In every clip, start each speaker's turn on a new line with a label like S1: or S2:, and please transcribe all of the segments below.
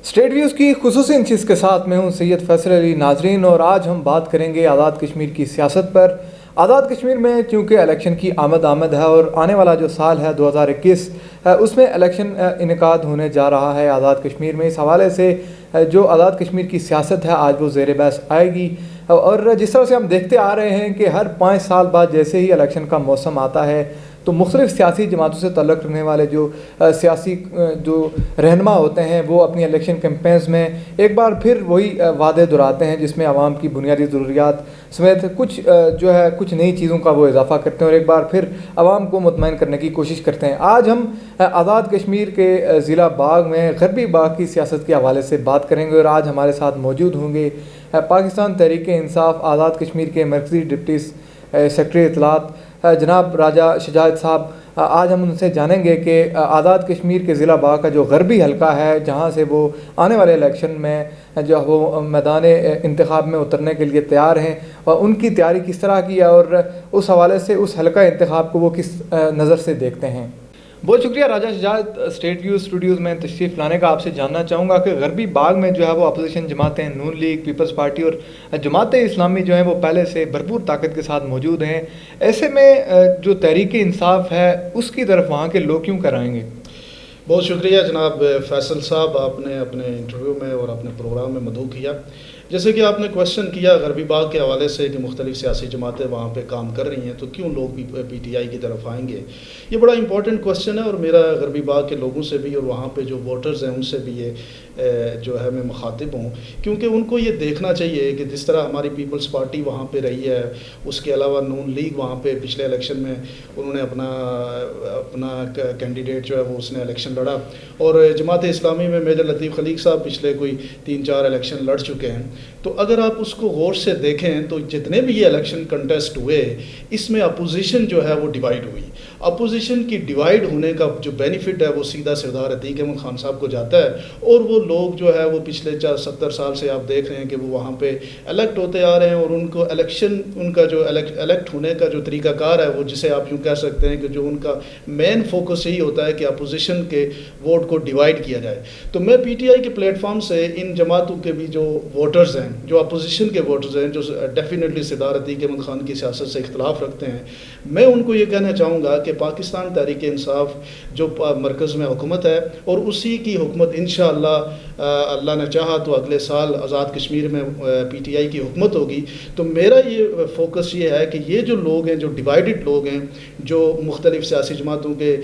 S1: State views کی خصوصی انشست کے ساتھ میں ہوں سید فیصل علی ناظرین، اور آج ہم بات کریں گے آزاد کشمیر کی سیاست پر۔ آزاد کشمیر میں چونکہ الیکشن کی آمد ہے اور آنے والا جو سال ہے 2021 اس میں الیکشن انعقاد ہونے جا رہا ہے آزاد کشمیر میں، اس حوالے سے جو آزاد کشمیر کی سیاست ہے آج وہ زیر بحث آئے گی۔ اور جس طرح سے ہم دیکھتے آ رہے ہیں کہ ہر 5 سال بعد جیسے ہی الیکشن کا موسم آتا ہے تو مختلف سیاسی جماعتوں سے تعلق رکھنے والے جو سیاسی جو رہنما ہوتے ہیں وہ اپنی الیکشن کیمپینز میں ایک بار پھر وہی وعدے دہراتے ہیں، جس میں عوام کی بنیادی ضروریات سمیت کچھ نئی چیزوں کا وہ اضافہ کرتے ہیں اور ایک بار پھر عوام کو مطمئن کرنے کی کوشش کرتے ہیں۔ آج ہم آزاد کشمیر کے ضلع باغ میں غربی باغ کی سیاست کے حوالے سے بات کریں گے، اور آج ہمارے ساتھ موجود ہوں گے پاکستان تحریک انصاف آزاد کشمیر کے مرکزی ڈپٹی سیکرٹری اطلاعات جناب راجہ شجاعت صاحب۔ آج ہم ان سے جانیں گے کہ آزاد کشمیر کے ضلع باغ کا جو غربی حلقہ ہے جہاں سے وہ آنے والے الیکشن میں جو وہ میدان انتخاب میں اترنے کے لیے تیار ہیں، اور ان کی تیاری کس طرح کی ہے اور اس حوالے سے اس حلقہ انتخاب کو وہ کس نظر سے دیکھتے ہیں۔ بہت شکریہ راجہ شجاعت، اسٹیٹ ویو اسٹوڈیوز میں تشریف لانے کا۔ آپ سے جاننا چاہوں گا کہ غربی باغ میں جو ہے وہ اپوزیشن جماعتیں نون لیگ، پیپلز پارٹی اور جماعت اسلامی جو ہیں وہ پہلے سے بھرپور طاقت کے ساتھ موجود ہیں، ایسے میں جو تحریک انصاف ہے اس کی طرف وہاں کے لوگ کیوں کرائیں گے؟
S2: بہت شکریہ جناب فیصل صاحب، آپ نے اپنے انٹرویو میں اور اپنے پروگرام میں مدعو کیا۔ جیسے کہ آپ نے کوشچن کیا غربی باغ کے حوالے سے کہ مختلف سیاسی جماعتیں وہاں پہ کام کر رہی ہیں تو کیوں لوگ پی ٹی آئی کی طرف آئیں گے، یہ بڑا امپورٹنٹ کوشچن ہے، اور میرا غربی باغ کے لوگوں سے بھی اور وہاں پہ جو ووٹرز ہیں ان سے بھی یہ جو ہے میں مخاطب ہوں، کیونکہ ان کو یہ دیکھنا چاہیے کہ جس طرح ہماری پیپلز پارٹی وہاں پہ رہی ہے، اس کے علاوہ نون لیگ وہاں پہ پچھلے الیکشن میں انہوں نے اپنا کینڈیڈیٹ جو ہے وہ اس نے الیکشن لڑا، اور جماعت اسلامی میں میجر لطیف خلیق صاحب پچھلے کوئی 3-4 الیکشن لڑ چکے ہیں۔ تو اگر آپ اس کو غور سے دیکھیں تو جتنے بھی یہ الیکشن کنٹیسٹ ہوئے اس میں اپوزیشن جو ہے وہ ڈیوائیڈ ہوئی۔ اپوزیشن کی ڈیوائیڈ ہونے کا جو بینیفٹ ہے وہ سیدھا سردار عتیق احمد خان صاحب کو جاتا ہے، اور وہ لوگ جو ہے وہ پچھلے 70 سال سے آپ دیکھ رہے ہیں کہ وہ وہاں پہ الیکٹ ہوتے آ رہے ہیں، اور ان کو الیکشن ان کا جو الیکٹ ہونے کا جو طریقہ کار ہے وہ جسے آپ یوں کہہ سکتے ہیں کہ جو ان کا مین فوکس یہی ہوتا ہے کہ اپوزیشن کے ووٹ کو ڈیوائیڈ کیا جائے۔ تو میں پی ٹی آئی کے پلیٹ فارم سے ان جماعتوں کے بھی جو ووٹرز ہیں، جو اپوزیشن کے ووٹرز ہیں، جو ڈیفینیٹلی سردار عتیق احمد خان کی سیاست سے اختلاف رکھتے ہیں، میں ان کو یہ کہنا چاہوں گا کہ پاکستان تحریک انصاف جو مرکز میں حکومت ہے، اور اسی کی حکومت انشاءاللہ اللہ نے چاہا تو اگلے سال آزاد کشمیر میں پی ٹی آئی کی حکومت ہوگی، تو میرا یہ فوکس یہ ہے کہ یہ جو لوگ ہیں، جو ڈیوائیڈڈ لوگ ہیں، جو مختلف سیاسی جماعتوں کے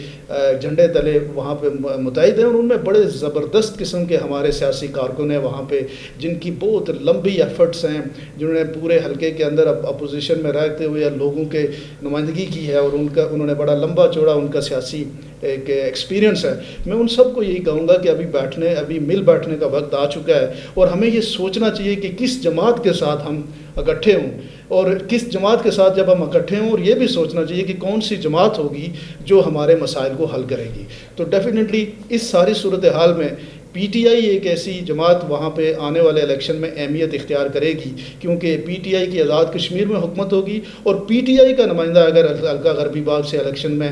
S2: جھنڈے تلے وہاں پہ متحد ہیں، اور ان میں بڑے زبردست قسم کے ہمارے سیاسی کارکن ہیں وہاں پہ، جن کی بہت لمبی ایفرٹس ہیں، جنہوں نے پورے حلقے کے اندر اپوزیشن میں رہتے ہوئے لوگوں کے نمائندگی کی ہے، اور انہوں نے بڑا لمبا چوڑا ان کا سیاسی ایک ایکسپیرینس ہے۔ میں ان سب کو یہی کہوں گا کہ ابھی مل بیٹھنے کا وقت آ چکا ہے، اور ہمیں یہ سوچنا چاہیے کہ کس جماعت کے ساتھ ہم اکٹھے ہوں، اور کس جماعت کے ساتھ جب ہم اکٹھے ہوں، اور یہ بھی سوچنا چاہیے کہ کون سی جماعت ہوگی جو ہمارے مسائل کو حل کرے گی۔ تو ڈیفینیٹلی اس ساری صورتحال میں پی ٹی آئی ایک ایسی جماعت وہاں پہ آنے والے الیکشن میں اہمیت اختیار کرے گی، کیونکہ پی ٹی آئی کی آزاد کشمیر میں حکومت ہوگی، اور پی ٹی آئی کا نمائندہ اگر حلقہ غربی باغ سے الیکشن میں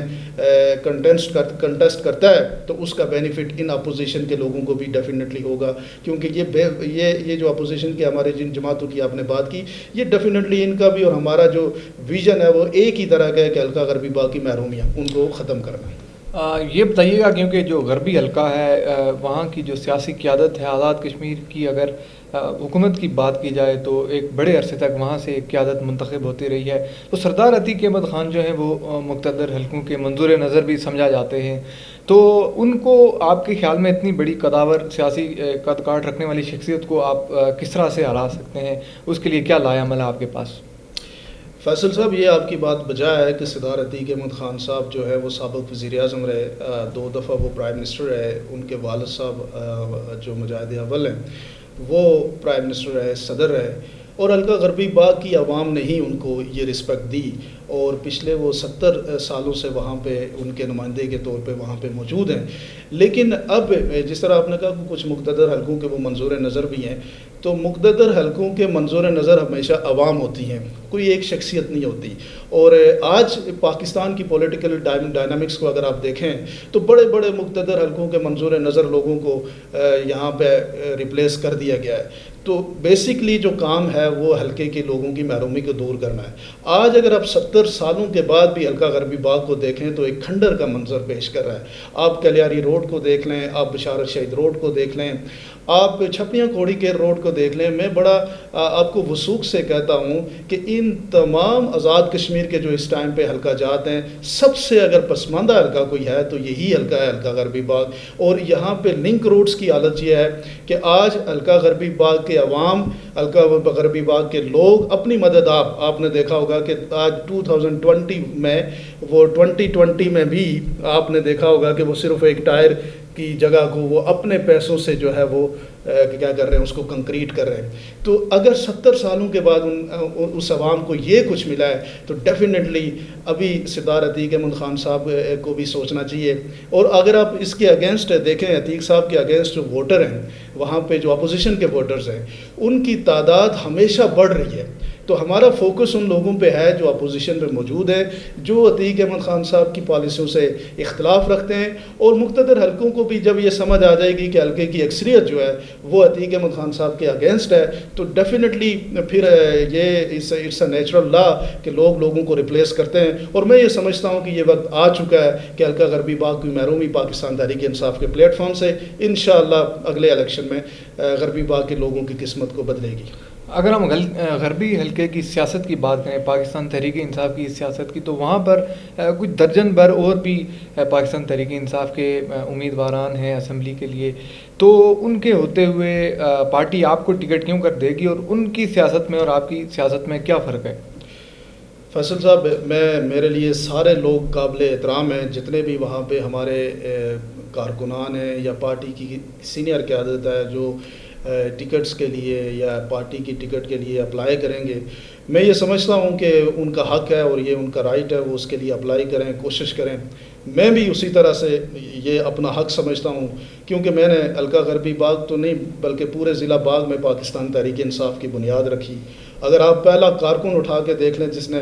S2: کنٹیسٹ کرتا ہے تو اس کا بینیفٹ ان اپوزیشن کے لوگوں کو بھی ڈیفینیٹلی ہوگا، کیونکہ یہ جو اپوزیشن کے ہمارے جن جماعتوں کی آپ نے بات کی، یہ ڈیفینیٹلی ان کا بھی اور ہمارا جو ویژن ہے وہ ایک ہی طرح کا ہے کہ حلقہ غربی باغ کی محرومیاں ان کو ختم کرنا ہے۔
S1: یہ بتائیے گا، کیونکہ جو غربی حلقہ ہے وہاں کی جو سیاسی قیادت ہے آزاد کشمیر کی، اگر حکومت کی بات کی جائے تو ایک بڑے عرصے تک وہاں سے قیادت منتخب ہوتی رہی ہے، تو سردار عتیق احمد خان جو ہیں وہ مقتدر حلقوں کے منظور نظر بھی سمجھا جاتے ہیں، تو ان کو آپ کے خیال میں اتنی بڑی قداور سیاسی قد کاٹ رکھنے والی شخصیت کو آپ کس طرح سے ہرا سکتے ہیں؟ اس کے لیے کیا لائے عمل ہے آپ کے پاس؟
S2: فیصل صاحب، یہ آپ کی بات بجا ہے کہ سردار عتیق احمد خان صاحب جو ہے وہ سابق وزیر اعظم رہے، 2 دفعہ وہ پرائم منسٹر رہے، ان کے والد صاحب جو مجاہد اول ہیں وہ پرائم منسٹر رہے، صدر رہے، اور حلقہ غربی باغ کی عوام نے ہی ان کو یہ رسپیکٹ دی اور پچھلے وہ 70 سالوں سے وہاں پہ ان کے نمائندے کے طور پہ وہاں پہ موجود ہیں. لیکن اب جس طرح آپ نے کہا کہ کچھ مقتدر حلقوں کے وہ منظور نظر بھی ہیں، تو مقتدر حلقوں کے منظور نظر ہمیشہ عوام ہوتی ہیں، کوئی ایک شخصیت نہیں ہوتی. اور آج پاکستان کی پولیٹیکل ڈائنامکس کو اگر آپ دیکھیں تو بڑے بڑے مقتدر حلقوں کے منظور نظر لوگوں کو یہاں پہ ریپلیس کر دیا گیا ہے. تو بیسکلی جو کام ہے وہ حلقے کے لوگوں کی محرومی کو دور کرنا ہے. آج اگر آپ 70 سالوں کے بعد بھی حلقہ غربی باغ کو دیکھیں تو ایک کھنڈر کا منظر پیش کر رہا ہے. آپ کلیاری روڈ کو دیکھ لیں، آپ بشارت شہید روڈ کو دیکھ لیں، آپ چھپیاں کوڑی کے روڈ کو دیکھ لیں. میں بڑا آپ کو وثوق سے کہتا ہوں کہ ان تمام آزاد کشمیر کے جو اس ٹائم پہ حلقہ جات ہیں، سب سے اگر پسماندہ حلقہ کوئی ہے تو یہی حلقہ ہے، حلقہ غربی باغ. اور یہاں پہ لنک روڈز کی حالت یہ ہے کہ آج حلقہ غربی باغ کے عوام، حلقہ غربی باغ کے لوگ اپنی مدد آپ نے دیکھا ہوگا کہ آج 2020 میں وہ 2020 میں بھی آپ نے دیکھا ہوگا کہ وہ صرف ایک ٹائر کی جگہ کو وہ اپنے پیسوں سے جو ہے وہ کیا کر رہے ہیں، اس کو کنکریٹ کر رہے ہیں. تو اگر 70 سالوں کے بعد اس عوام کو یہ کچھ ملا ہے تو ڈیفینیٹلی ابھی سردار عتیق احمد خان صاحب کو بھی سوچنا چاہیے. اور اگر آپ اس کے اگینسٹ دیکھیں، عتیق صاحب کے اگینسٹ جو ووٹر ہیں وہاں پہ، جو اپوزیشن کے ووٹرز ہیں، ان کی تعداد ہمیشہ بڑھ رہی ہے. تو ہمارا فوکس ان لوگوں پہ ہے جو اپوزیشن پہ موجود ہے، جو عتیق احمد خان صاحب کی پالیسیوں سے اختلاف رکھتے ہیں. اور مقتدر حلقوں کو بھی جب یہ سمجھ آ جائے گی کہ حلقے کی اکثریت جو ہے وہ عتیق احمد خان صاحب کے اگینسٹ ہے، تو ڈیفینیٹلی پھر یہ اٹس اے نیچرل لا کہ لوگوں کو ریپلیس کرتے ہیں. اور میں یہ سمجھتا ہوں کہ یہ وقت آ چکا ہے کہ حلقہ غربی باغ کی محرومی پاکستان تحریک انصاف کے پلیٹ فارم سے انشاءاللہ اگلے الیکشن میں غربی باغ کے لوگوں کی قسمت کو بدلے گی.
S1: اگر ہم غربی حلقے کی سیاست کی بات کریں، پاکستان تحریک انصاف کی سیاست کی، تو وہاں پر کچھ درجن بھر اور بھی پاکستان تحریک انصاف کے امیدواران ہیں اسمبلی کے لیے. تو ان کے ہوتے ہوئے پارٹی آپ کو ٹکٹ کیوں کر دے گی، اور ان کی سیاست میں اور آپ کی سیاست میں کیا فرق ہے؟
S2: فیصل صاحب، میرے لیے سارے لوگ قابل احترام ہیں، جتنے بھی وہاں پہ ہمارے کارکنان ہیں یا پارٹی کی سینئر قیادت ہے جو ٹکٹس کے لیے یا پارٹی کی ٹکٹ کے لیے اپلائی کریں گے. میں یہ سمجھتا ہوں کہ ان کا حق ہے اور یہ ان کا رائٹ ہے، وہ اس کے لیے اپلائی کریں، کوشش کریں. میں بھی اسی طرح سے یہ اپنا حق سمجھتا ہوں، کیونکہ میں نے حلقہ غربی باغ تو نہیں بلکہ پورے ضلع باغ میں پاکستان تحریک انصاف کی بنیاد رکھی. اگر آپ پہلا کارکن اٹھا کے دیکھ لیں جس نے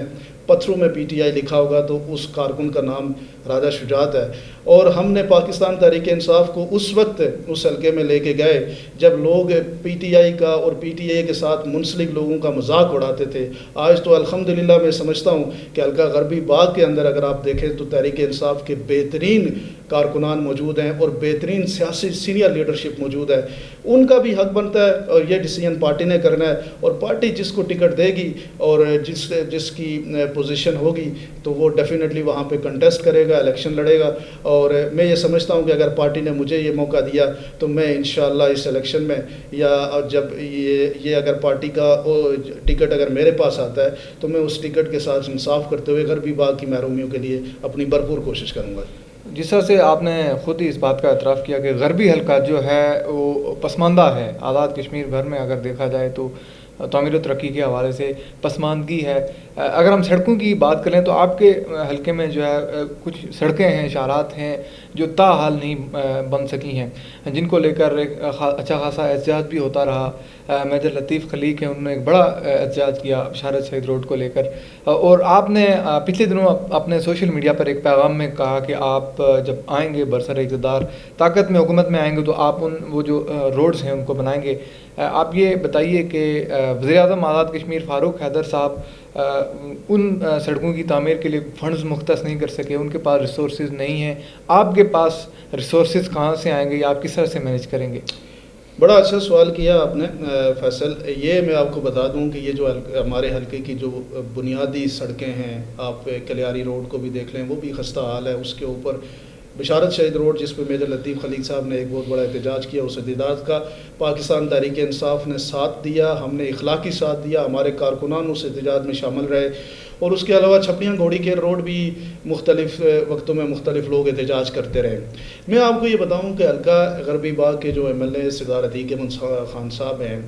S2: پتھروں میں PTI لکھا ہوگا تو اس کارکن کا نام راجہ شجاعت ہے. اور ہم نے پاکستان تحریک انصاف کو اس وقت اس حلقے میں لے کے گئے جب لوگ PTI کا اور PTI کے ساتھ منسلک لوگوں کا مذاق اڑاتے تھے. آج تو الحمدللہ میں سمجھتا ہوں کہ حلقہ غربی باغ کے اندر اگر آپ دیکھیں تو تحریک انصاف کے بہترین کارکنان موجود ہیں اور بہترین سیاسی سینئر لیڈرشپ موجود ہے. ان کا بھی حق بنتا ہے اور یہ ڈیسیجن پارٹی نے کرنا ہے. اور پارٹی جس کو ٹکٹ دے گی اور جس کی پوزیشن ہوگی تو وہ ڈیفینیٹلی وہاں پہ کنٹیسٹ کرے گا، الیکشن لڑے گا. اور میں یہ سمجھتا ہوں کہ اگر پارٹی نے مجھے یہ موقع دیا تو میں انشاءاللہ اس الیکشن میں یا جب یہ اگر پارٹی کا ٹکٹ اگر میرے پاس آتا ہے تو میں اس ٹکٹ کے ساتھ انصاف کرتے ہوئے غربی باغ کی محرومیوں کے لیے اپنی بھرپور کوشش کروں گا.
S1: جس طرح سے آپ نے خود ہی اس بات کا اعتراف کیا کہ غربی حلقہ جو ہے وہ پسماندہ ہے، آزاد کشمیر بھر میں اگر دیکھا جائے تو تعمیر و ترقی کے حوالے سے پسماندگی ہے. اگر ہم سڑکوں کی بات کریں تو آپ کے حلقے میں جو ہے کچھ سڑکیں ہیں، اشارات ہیں جو تاحال نہیں بن سکی ہیں، جن کو لے کر ایک اچھا خاصا احتجاج بھی ہوتا رہا. میجر لطیف خلیق ہیں، انہوں نے ایک بڑا احتجاج کیا بشارت شہید روڈ کو لے کر. اور آپ نے پچھلے دنوں اپنے سوشل میڈیا پر ایک پیغام میں کہا کہ آپ جب آئیں گے برسر اقتدار، طاقت میں حکومت میں آئیں گے تو آپ وہ جو روڈز ہیں ان کو بنائیں گے. آپ یہ بتائیے کہ وزیر اعظم آزاد کشمیر فاروق حیدر صاحب ان سڑکوں کی تعمیر کے لیے فنڈز مختص نہیں کر سکے، ان کے پاس ریسورسز نہیں ہیں. آپ کے پاس ریسورسز کہاں سے آئیں گے یا آپ کس طرح سے مینیج کریں گے؟
S2: بڑا اچھا سوال کیا آپ نے فیصل. یہ میں آپ کو بتا دوں کہ یہ جو ہمارے حلقے کی جو بنیادی سڑکیں ہیں، آپ کلیاری روڈ کو بھی دیکھ لیں، وہ بھی خستہ حال ہے. اس کے اوپر بشارت شہید روڈ جس پہ میجر لطیف خلیق صاحب نے ایک بہت بڑا احتجاج کیا، اس احتجاج کا پاکستان تحریک انصاف نے ساتھ دیا، ہم نے اخلاقی ساتھ دیا، ہمارے کارکنان اس احتجاج میں شامل رہے. اور اس کے علاوہ چھپڑیاں گھوڑی کے روڈ بھی مختلف وقتوں میں مختلف لوگ احتجاج کرتے رہے. میں آپ کو یہ بتاؤں کہ حلقہ غربی باغ کے جو MLA سردار عتیق احمد خان صاحب ہیں،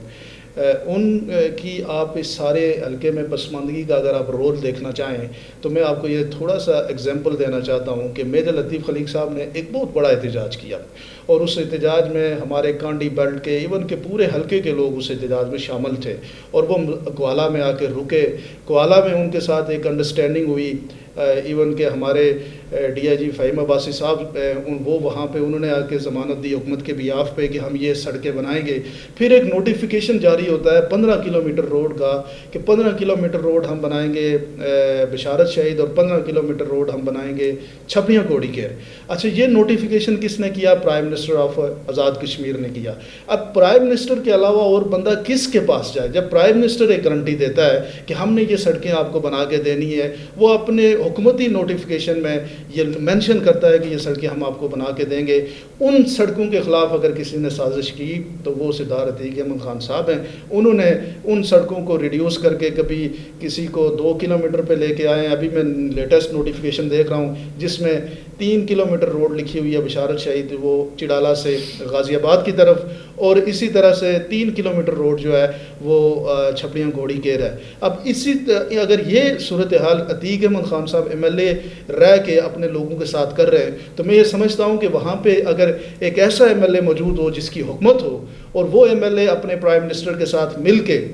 S2: ان کی آپ اس سارے حلقے میں پسماندگی کا اگر آپ رول دیکھنا چاہیں تو میں آپ کو یہ تھوڑا سا اگزامپل دینا چاہتا ہوں کہ میجر لطیف خلیق صاحب نے ایک بہت بڑا احتجاج کیا، اور اس احتجاج میں ہمارے کانڈی بیلٹ کے ایون کہ پورے حلقے کے لوگ اس احتجاج میں شامل تھے، اور وہ کوالہ میں آ کے رکے۔ کوالہ میں ان کے ساتھ ایک انڈرسٹینڈنگ ہوئی، ایون کہ ہمارے ڈی آئی جی فہیم عباسی صاحب وہ وہاں پہ انہوں نے آ کے ضمانت دی حکومت کے بیاف پہ کہ ہم یہ سڑکیں بنائیں گے۔ پھر ایک نوٹیفیکیشن جاری ہوتا ہے 15 کلومیٹر روڈ کا کہ 15 کلومیٹر روڈ ہم بنائیں گے بشارت شہید، اور 15 کلومیٹر روڈ ہم بنائیں گے چھپڑیاں کوڑی کیر۔ اچھا، یہ نوٹیفیکیشن کس نے کیا؟ Prime minister of Azad Kashmir نے کیا۔ اب پرائم منسٹر کے علاوہ اور بندہ کس کے پاس جائے؟ جب پرائم منسٹر ایک گارنٹی دیتا ہے کہ ہم نے یہ سڑکیں آپ کو بنا کے دینی ہے، وہ اپنے حکومتی نوٹیفیکیشن میں یہ مینشن کرتا ہے کہ یہ سڑکیں ہم آپ کو بنا کے دیں گے۔ ان سڑکوں کے خلاف اگر کسی نے سازش کی تو وہ سردار عتیق احمد خان صاحب ہیں، انہوں نے ان سڑکوں کو ریڈیوس کر کے کبھی کسی کو 2 کلومیٹر پہ لے کے آئے ہیں۔ ابھی میں لیٹسٹ نوٹیفیکیشن دیکھ رہا ہوں جس میں 3 کلومیٹر روڈ لکھی ہوئی ہے بشارت شہید، وہ چڑالہ سے غازی آباد کی طرف، اور اسی طرح سے 3 کلومیٹر روڈ جو ہے وہ چھپڑیاں گھوڑی کیر ہے۔ اب اگر یہ صورتحال عتیق احمد خان صاحب ایم ایل اے رہ کے اپنے لوگوں کے ساتھ کر رہے ہیں تو میں یہ سمجھتا ہوں کہ وہاں پہ اگر ایک ایسا ایم ایل اے موجود ہو جس کی حکومت ہو، اور وہ ایم ایل اے اپنے پرائم منسٹر کے ساتھ مل کے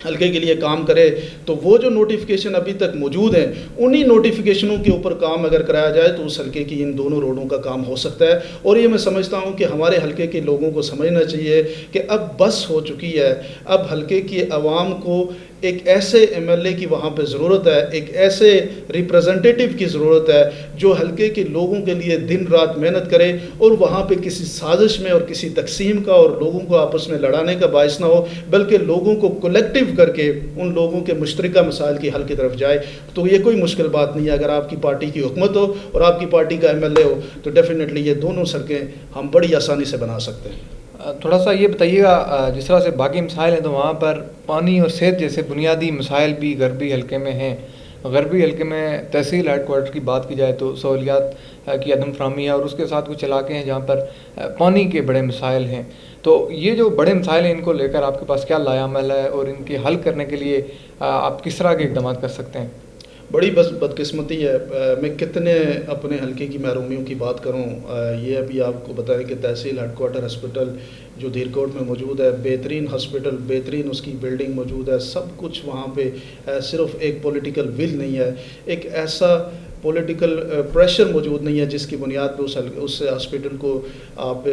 S2: حلقے کے لیے کام کرے، تو وہ جو نوٹیفیکیشن ابھی تک موجود ہیں انہی نوٹیفیکیشنوں کے اوپر کام اگر کرایا جائے تو اس حلقے کی ان دونوں روڈوں کا کام ہو سکتا ہے۔ اور یہ میں سمجھتا ہوں کہ ہمارے حلقے کے لوگوں کو سمجھنا چاہیے کہ اب بس ہو چکی ہے، اب حلقے کی عوام کو ایک ایسے ایم ایل اے کی وہاں پہ ضرورت ہے، ایک ایسے ریپرزنٹیٹیو کی ضرورت ہے جو حلقے کے لوگوں کے لیے دن رات محنت کرے، اور وہاں پہ کسی سازش میں اور کسی تقسیم کا اور لوگوں کو آپس میں لڑانے کا باعث نہ ہو، بلکہ لوگوں کو کولیکٹیو کر کے ان لوگوں کے مشترکہ مسائل کی حل کی طرف جائے۔ تو یہ کوئی مشکل بات نہیں ہے، اگر آپ کی پارٹی کی حکومت ہو اور آپ کی پارٹی کا ایم ایل اے ہو تو ڈیفینیٹلی یہ دونوں سڑکیں ہم بڑی آسانی سے بنا سکتے ہیں۔
S1: تھوڑا سا یہ بتائیے گا، جس طرح سے باقی مسائل ہیں تو وہاں پر پانی اور صحت جیسے بنیادی مسائل بھی غربی حلقے میں ہیں۔ غربی حلقے میں تحصیل ہیڈ کوارٹر کی بات کی جائے تو سہولیات کی عدم فراہمی ہے، اور اس کے ساتھ کچھ علاقے ہیں جہاں پر پانی کے بڑے مسائل ہیں۔ تو یہ جو بڑے مسائل ہیں ان کو لے کر آپ کے پاس کیا لائے عمل ہے، اور ان کے حل کرنے کے لیے آپ کس طرح کے اقدامات کر سکتے ہیں؟
S2: بڑی بدقسمتی ہے، میں کتنے اپنے حلقے کی محرومیوں کی بات کروں۔ یہ ابھی آپ کو بتائیں کہ تحصیل ہیڈ کوارٹر ہسپتال جو دھیرکوٹ میں موجود ہے، بہترین ہسپتال، بہترین اس کی بلڈنگ موجود ہے، سب کچھ وہاں پہ صرف ایک پولیٹیکل ول نہیں ہے، ایک ایسا پولیٹیکل پریشر موجود نہیں ہے جس کی بنیاد پہ اس ہاسپٹل کو آپ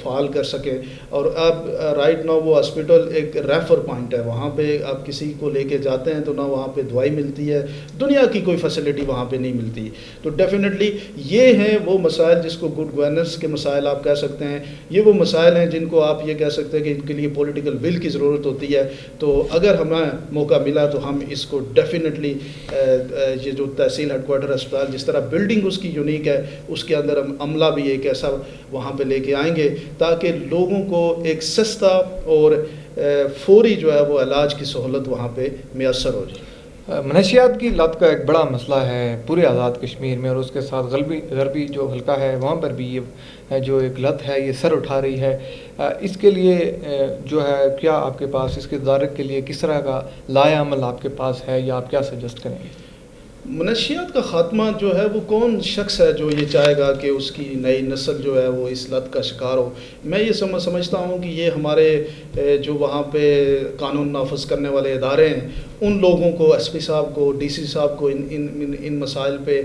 S2: فعال کر سکیں۔ اور اب رائٹ ناؤ وہ ہاسپٹل ایک ریفر پوائنٹ ہے، وہاں پہ آپ کسی کو لے کے جاتے ہیں تو نہ وہاں پہ دوائی ملتی ہے، دنیا کی کوئی فیسلٹی وہاں پہ نہیں ملتی۔ تو ڈیفینیٹلی یہ ہیں وہ مسائل جس کو گڈ گورننس کے مسائل آپ کہہ سکتے ہیں، یہ وہ مسائل ہیں جن کو آپ یہ کہہ سکتے ہیں کہ ان کے لیے پولیٹیکل ول کی ضرورت ہوتی ہے۔ تو اگر ہمیں موقع ملا تو ہم اس کو ڈیفینیٹلی یہ جو تحصیل ہیڈ کوارٹر اسپتال جس طرح بلڈنگ اس کی یونیک ہے، اس کے اندر ہم عملہ بھی ایک ایسا وہاں پہ لے کے آئیں گے تاکہ لوگوں کو ایک سستا اور فوری جو ہے وہ علاج کی سہولت وہاں پہ میسر ہو جائے۔
S1: منشیات کی لت کا ایک بڑا مسئلہ ہے پورے آزاد کشمیر میں، اور اس کے ساتھ غربی جو حلقہ ہے وہاں پر بھی یہ جو ایک لت ہے یہ سر اٹھا رہی ہے۔ اس کے لیے جو ہے کیا آپ کے پاس اس کے تدارک کے لیے کس طرح کا لائحہ عمل آپ کے پاس ہے، یا آپ کیا سجیسٹ کریں گے؟
S2: منشیات کا خاتمہ جو ہے وہ کون شخص ہے جو یہ چاہے گا کہ اس کی نئی نسل جو ہے وہ اس لت کا شکار ہو؟ میں یہ سمجھتا ہوں کہ یہ ہمارے جو وہاں پہ قانون نافذ کرنے والے ادارے ہیں ان لوگوں کو، ایس پی صاحب کو، ڈی سی صاحب کو ان مسائل پہ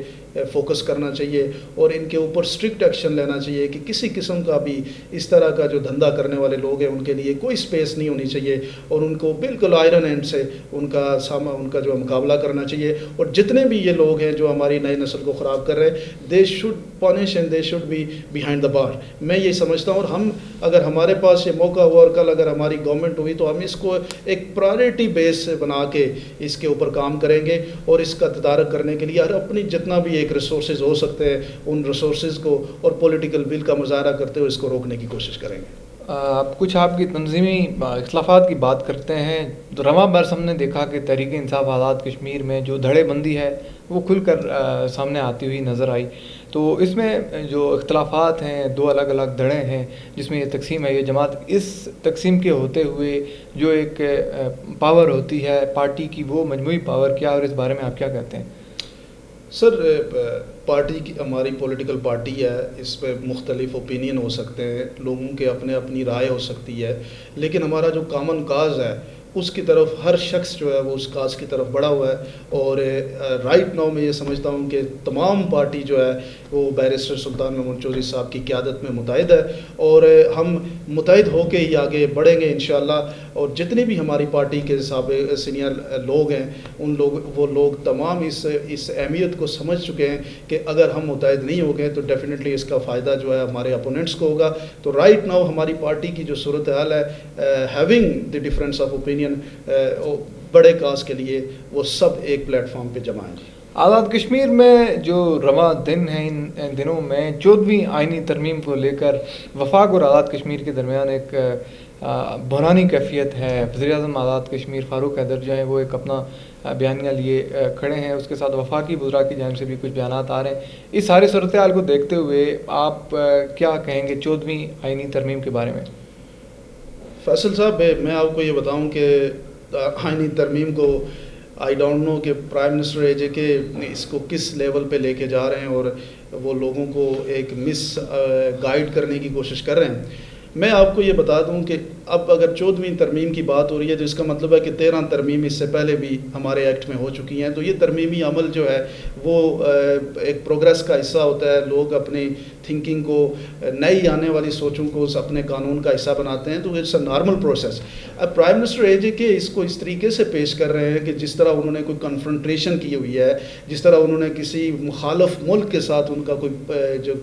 S2: فوکس کرنا چاہیے اور ان کے اوپر اسٹرکٹ ایکشن لینا چاہیے کہ کسی قسم کا بھی اس طرح کا جو دھندا کرنے والے لوگ ہیں ان کے لیے کوئی سپیس نہیں ہونی چاہیے، اور ان کو بالکل آئرن ہینڈ سے ان کا جو مقابلہ کرنا چاہیے۔ اور جتنے بھی یہ لوگ ہیں جو ہماری نئی نسل کو خراب کر رہے ہیں، they should punish and they should be behind the bar, میں یہ سمجھتا ہوں۔ اور ہم اگر ہمارے پاس یہ موقع ہوا اور کل اگر ہماری گورنمنٹ ہوئی تو ہم اس کو ایک پرائرٹی بیس بنا کے اس کے اوپر کام کریں گے، اور اس کا تدارک کرنے کے لیے ہر اپنی جتنا بھی ایک ریسورسز ہو سکتے ہیں ان ریسورسز کو اور پولیٹیکل ول کا مظاہرہ کرتے ہوئے اس کو روکنے کی کوشش کریں گے۔
S1: کچھ آپ کی تنظیمی اختلافات کی بات کرتے ہیں تو رواں برس ہم نے دیکھا کہ تحریک انصاف آزاد کشمیر میں جو دھڑے بندی ہے وہ کھل کر سامنے آتی ہوئی نظر آئی۔ تو اس میں جو اختلافات ہیں، دو الگ الگ دھڑے ہیں جس میں یہ تقسیم ہے، یہ جماعت اس تقسیم کے ہوتے ہوئے جو ایک پاور ہوتی ہے پارٹی کی، وہ مجموعی پاور کیا، اور اس بارے میں آپ کیا کہتے ہیں؟
S2: سر پارٹی کی ہماری پولیٹیکل پارٹی ہے، اس پہ مختلف اوپینین ہو سکتے ہیں، لوگوں کے اپنی رائے ہو سکتی ہے، لیکن ہمارا جو کامن کاز ہے اس کی طرف ہر شخص جو ہے وہ اس کاز کی طرف بڑھا ہوا ہے. اور رائٹ ناؤ میں یہ سمجھتا ہوں کہ تمام پارٹی جو ہے وہ بیرسٹر سلطان محمود چودھری صاحب کی قیادت میں متحد ہے، اور ہم متحد ہو کے ہی آگے بڑھیں گے انشاءاللہ. اور جتنے بھی ہماری پارٹی کے سابق سینئر لوگ ہیں، وہ لوگ تمام اس اہمیت کو سمجھ چکے ہیں کہ اگر ہم متحد نہیں ہو گئے تو ڈیفینیٹلی اس کا فائدہ جو ہے ہمارے اپوننٹس کو ہوگا. تو رائٹ ناؤ ہماری پارٹی کی جو صورتحال ہے، having the difference of opinion, بڑے کاز کے لیے وہ سب ایک پلیٹ فارم پہ جمع ہیں.
S1: آزاد کشمیر میں جو رواں دن ہیں، ان دنوں میں 14ویں آئینی ترمیم کو لے کر وفاق اور آزاد کشمیر کے درمیان ایک بحرانی کیفیت ہے. وزیر اعظم آزاد کشمیر فاروق حیدر جو ہیں وہ ایک اپنا بیانیہ لیے کھڑے ہیں، اس کے ساتھ وفاقی وزراء کی جانب سے بھی کچھ بیانات آ رہے ہیں. اس سارے صورتحال کو دیکھتے ہوئے آپ کیا کہیں گے 14ویں آئینی ترمیم کے بارے میں؟
S2: فیصل صاحب، میں آپ کو یہ بتاؤں کہ آئینی ترمیم کو آئی ڈونٹ نو کہ پرائم منسٹر اے جے کے اس کو کس لیول پہ لے کے جا رہے ہیں، اور وہ لوگوں کو ایک گائیڈ کرنے کی کوشش کر رہے ہیں. میں آپ کو یہ بتا دوں کہ اب اگر 14ویں ترمیم کی بات ہو رہی ہے تو اس کا مطلب ہے کہ 13 ترمیم اس سے پہلے بھی ہمارے ایکٹ میں ہو چکی ہیں. تو یہ ترمیمی عمل جو ہے وہ ایک پروگریس کا حصہ ہوتا ہے. لوگ اپنی تھنکنگ کو، نئی آنے والی سوچوں کو اپنے قانون کا حصہ بناتے ہیں، تو اٹس اے نارمل پروسیس. اب پرائم منسٹر اے جے کے اس کو اس طریقے سے پیش کر رہے ہیں کہ جس طرح انہوں نے کوئی کنفرنٹریشن کی ہوئی ہے، جس طرح انہوں نے کسی مخالف ملک کے ساتھ ان کا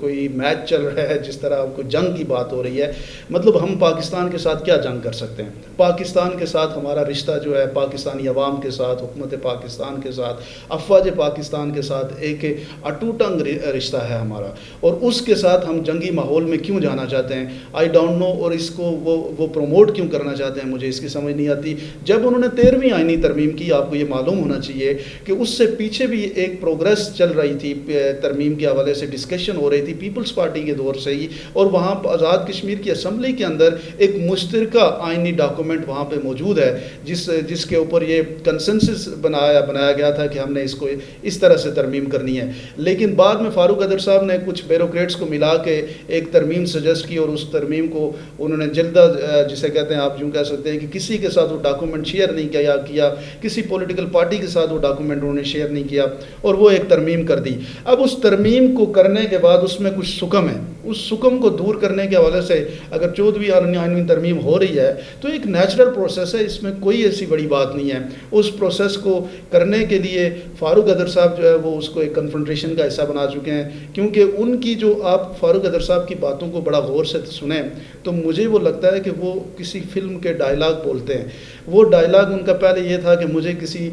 S2: کوئی میچ چل رہا ہے، جس طرح کوئی جنگ کی بات ہو رہی ہے. مطلب ہم پاکستان کے ساتھ کیا جنگ کر سکتے ہیں؟ پاکستان کے ساتھ ہمارا رشتہ جو ہے، پاکستانی عوام کے ساتھ، حکومت پاکستان کے ساتھ، افواج پاکستان کے ساتھ ایک اٹوٹنگ رشتہ ہے ہمارا، اور اس کے ساتھ ہم جنگی ماحول میں کیوں جانا چاہتے ہیں؟ I don't know. اور اس کو وہ پروموٹ کیوں کرنا چاہتے ہیں، مجھے اس کی سمجھ نہیں آتی. جب انہوں نے 13ویں آئینی ترمیم کی، آپ کو یہ معلوم ہونا چاہیے کہ اس سے پیچھے بھی ایک پروگریس چل رہی تھی، ترمیم کے حوالے سے ڈسکشن ہو رہی تھی پیپلز پارٹی کے دور سے ہی، اور وہاں آزاد کشمیر کی اسمبلی کے اندر ایک مشترکہ آئینی ڈاکومنٹ وہاں پہ موجود ہے، جس کے اوپر یہ کنسنسس بنایا گیا تھا کہ ہم نے اس کو اس طرح سے ترمیم کرنی ہے. لیکن بعد میں فاروق حیدر صاحب نے کچھ بیوروکریٹس کو ملا کے ایک ترمیم سجیسٹ کی، اور اس ترمیم کو انہوں نے جلدہ، جسے کہتے ہیں آپ یوں کہہ سکتے ہیں کہ کسی کے ساتھ وہ ڈاکومنٹ شیئر نہیں کیا، کسی پولیٹیکل پارٹی کے ساتھ وہ ڈاکومنٹ انہوں نے شیئر نہیں کیا، اور وہ ایک ترمیم کر دی. اب اس ترمیم کو کرنے کے بعد اس میں کچھ سکم ہے، اس سکم کو دور کرنے کے حوالے سے اگر 14ویں آئینی ترمیم ہو رہی ہے تو ایک نیچرل پروسیس ہے، اس میں کوئی ایسی بڑی بات نہیں ہے. اس پروسیس کو کرنے کے لیے فاروق حیدر صاحب جو ہے وہ اس کو ایک کنفرنٹریشن کا حصہ بنا چکے ہیں، کیونکہ ان کی جو آپ فاروق حیدر صاحب کی باتوں کو بڑا غور سے سنیں تو مجھے وہ لگتا ہے کہ وہ کسی فلم کے ڈائلاگ بولتے ہیں. وہ ڈائلاگ ان کا پہلے یہ تھا کہ مجھے کسی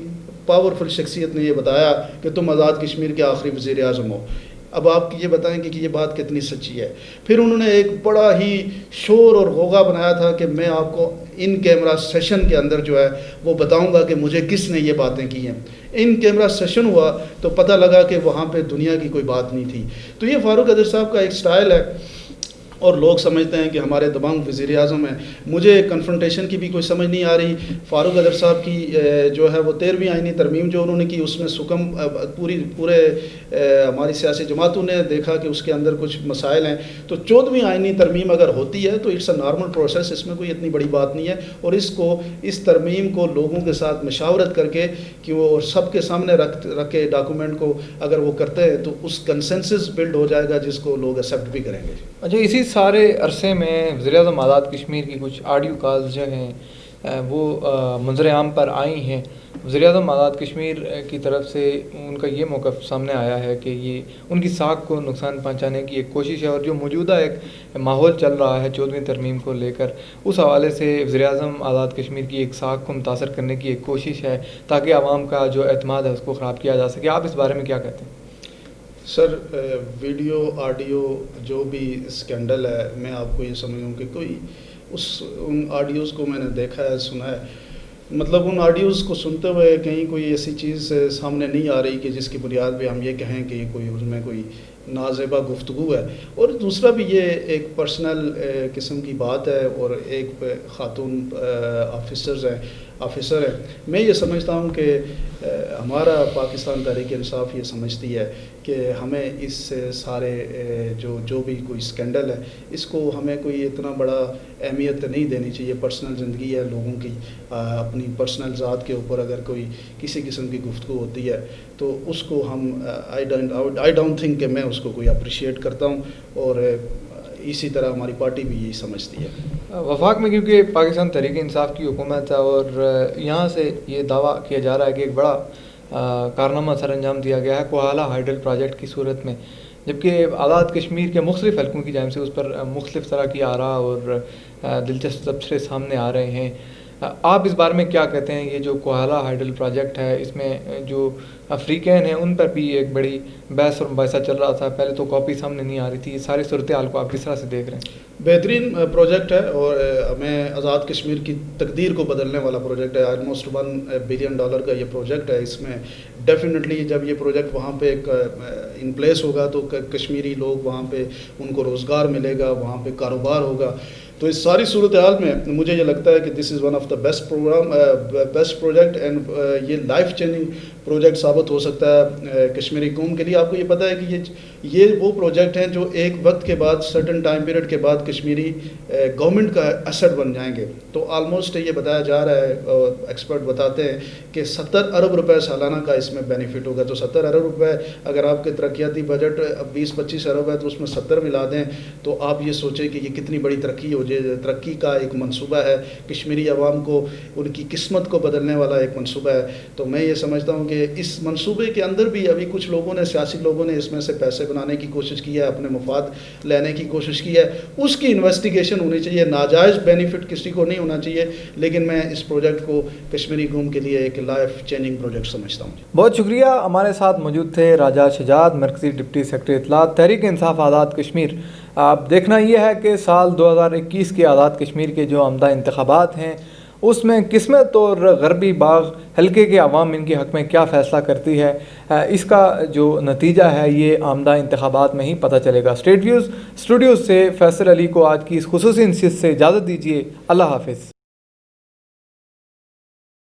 S2: پاورفل شخصیت نے یہ بتایا کہ تم آزاد کشمیر کے آخری وزیر اعظم ہو. اب آپ یہ بتائیں کہ یہ بات کتنی سچی ہے. پھر انہوں نے ایک بڑا ہی شور اور غوغا بنایا تھا کہ میں آپ کو ان کیمرہ سیشن کے اندر جو ہے وہ بتاؤں گا کہ مجھے کس نے یہ باتیں کی ہیں. ان کیمرہ سیشن ہوا تو پتہ لگا کہ وہاں پہ دنیا کی کوئی بات نہیں تھی. تو یہ فاروق حیدر صاحب کا ایک سٹائل ہے، اور لوگ سمجھتے ہیں کہ ہمارے دبنگ وزیر اعظم ہیں. مجھے کنفرنٹیشن کی بھی کوئی سمجھ نہیں آ رہی. فاروق حیدر صاحب کی جو ہے وہ 13ویں آئینی ترمیم جو انہوں نے کی، اس میں سکم پورے ہماری سیاسی جماعتوں نے دیکھا کہ اس کے اندر کچھ مسائل ہیں. تو 14ویں آئینی ترمیم اگر ہوتی ہے تو اٹس اے نارمل پروسیس، اس میں کوئی اتنی بڑی بات نہیں ہے. اور اس ترمیم کو لوگوں کے ساتھ مشاورت کر کے کہ وہ سب کے سامنے رکھ کے ڈاکومنٹ کو اگر وہ کرتے ہیں تو اس کنسنسس بلڈ ہو جائے گا جس کو لوگ ایکسیپٹ بھی کریں گے.
S1: اچھا، اسی سارے عرصے میں وزیر اعظم آزاد کشمیر کی کچھ آڈیو کالز جو ہیں وہ منظر عام پر آئی ہیں. وزیر اعظم آزاد کشمیر کی طرف سے ان کا یہ موقف سامنے آیا ہے کہ یہ ان کی ساکھ کو نقصان پہنچانے کی ایک کوشش ہے، اور جو موجودہ ایک ماحول چل رہا ہے 14ویں ترمیم کو لے کر، اس حوالے سے وزیر اعظم آزاد کشمیر کی ایک ساکھ کو متاثر کرنے کی ایک کوشش ہے تاکہ عوام کا جو اعتماد ہے اس کو خراب کیا جا سکے. آپ اس بارے میں کیا کہتے ہیں؟
S2: سر، ویڈیو آڈیو جو بھی اسکینڈل ہے، میں آپ کو یہ سمجھوں کہ ان آڈیوز کو میں نے دیکھا ہے، سنا ہے. مطلب ان آڈیوز کو سنتے ہوئے کہیں کوئی ایسی چیز سامنے نہیں آ رہی کہ جس کی بنیاد پہ ہم یہ کہیں کہ کوئی اس میں کوئی نازیبا گفتگو ہے. اور دوسرا بھی یہ ایک پرسنل قسم کی بات ہے, اور ایک خاتون آفیسر ہے. میں یہ سمجھتا ہوں کہ ہمارا پاکستان تحریک انصاف یہ سمجھتی ہے کہ ہمیں اس سارے جو بھی کوئی اسکینڈل ہے اس کو ہمیں کوئی اتنا بڑا اہمیت نہیں دینی چاہیے. پرسنل زندگی ہے لوگوں کی, اپنی پرسنل ذات کے اوپر اگر کوئی کسی قسم کی گفتگو ہوتی ہے تو اس کو ہم آئی ڈونٹ تھنک کہ میں اس کو کوئی اپریشیٹ کرتا ہوں, اور اسی طرح ہماری پارٹی بھی یہی سمجھتی ہے.
S1: وفاق میں کیونکہ پاکستان تحریک انصاف کی حکومت ہے اور یہاں سے یہ دعویٰ کیا جا رہا ہے کہ ایک بڑا کارنامہ سر انجام دیا گیا ہے کوہالہ ہائیڈل پروجیکٹ کی صورت میں, جبکہ آزاد کشمیر کے مختلف حلقوں کی جانب سے اس پر مختلف طرح کی آراء اور دلچسپ تبصرے سامنے آ رہے ہیں. آپ اس بارے میں کیا کہتے ہیں؟ یہ جو کوہالہ ہائیڈل پروجیکٹ ہے اس میں جو افریقین ہیں ان پر بھی ایک بڑی بحث اور مباحثہ چل رہا تھا, پہلے تو کاپی سامنے نہیں آ رہی تھی. ساری صورتحال کو آپ کس طرح سے دیکھ رہے ہیں؟
S2: بہترین پروجیکٹ ہے, اور ہمیں آزاد کشمیر کی تقدیر کو بدلنے والا پروجیکٹ ہے. آلموسٹ $1 بلین کا یہ پروجیکٹ ہے. اس میں ڈیفینیٹلی جب یہ پروجیکٹ وہاں پہ ان پلیس ہوگا تو کشمیری لوگ وہاں پہ ان کو روزگار ملے گا, وہاں پہ کاروبار ہوگا. تو اس ساری صورتحال میں مجھے یہ لگتا ہے کہ this is one of the best project, and یہ لائف چینجنگ پروجیکٹ ثابت ہو سکتا ہے کشمیری قوم کے لیے. آپ کو یہ پتہ ہے کہ یہ وہ پروجیکٹ ہیں جو ایک وقت کے بعد سرٹن ٹائم پیریڈ کے بعد کشمیری گورنمنٹ کا ایسٹ بن جائیں گے. تو آلموسٹ یہ بتایا جا رہا ہے, ایکسپرٹ بتاتے ہیں کہ 70 ارب روپے سالانہ کا اس میں بینیفٹ ہوگا. تو 70 ارب روپے اگر آپ کے ترقیاتی بجٹ 20-25 ارب ہے تو اس میں 70 ملا دیں تو آپ یہ سوچیں کہ یہ کتنی بڑی ترقی ہو جائے. ترقی کا ایک منصوبہ ہے, کشمیری عوام کو ان کی قسمت کو بدلنے والا ایک منصوبہ ہے. تو میں یہ سمجھتا ہوں کہ اس منصوبے کے اندر بھی ابھی کچھ لوگوں نے, سیاسی لوگوں نے اس میں سے پیسے بنانے کی کوشش کی ہے, اپنے مفاد لینے کی کوشش کی ہے. اس کی انویسٹیگیشن ہونی چاہیے. ناجائز بینیفٹ کسی کو نہیں ہونا چاہیے, لیکن میں اس پروجیکٹ کو کشمیری قوم کے لیے ایک لائف چینجنگ پروجیکٹ سمجھتا ہوں.
S1: بہت شکریہ. ہمارے ساتھ موجود تھے راجہ شجاعت, مرکزی ڈپٹی سیکرٹری اطلاعات تحریک انصاف آزاد کشمیر. آپ دیکھنا یہ ہے کہ سال 2021 کے آزاد کشمیر کے جو آمدہ انتخابات ہیں اس میں قسمت اور غربی باغ حلقے کے عوام ان کے حق میں کیا فیصلہ کرتی ہے, اس کا جو نتیجہ ہے یہ آمدہ انتخابات میں ہی پتہ چلے گا. اسٹوڈیوز سے فیصل علی کو آج کی اس خصوصی نشست سے اجازت دیجیے. اللہ حافظ.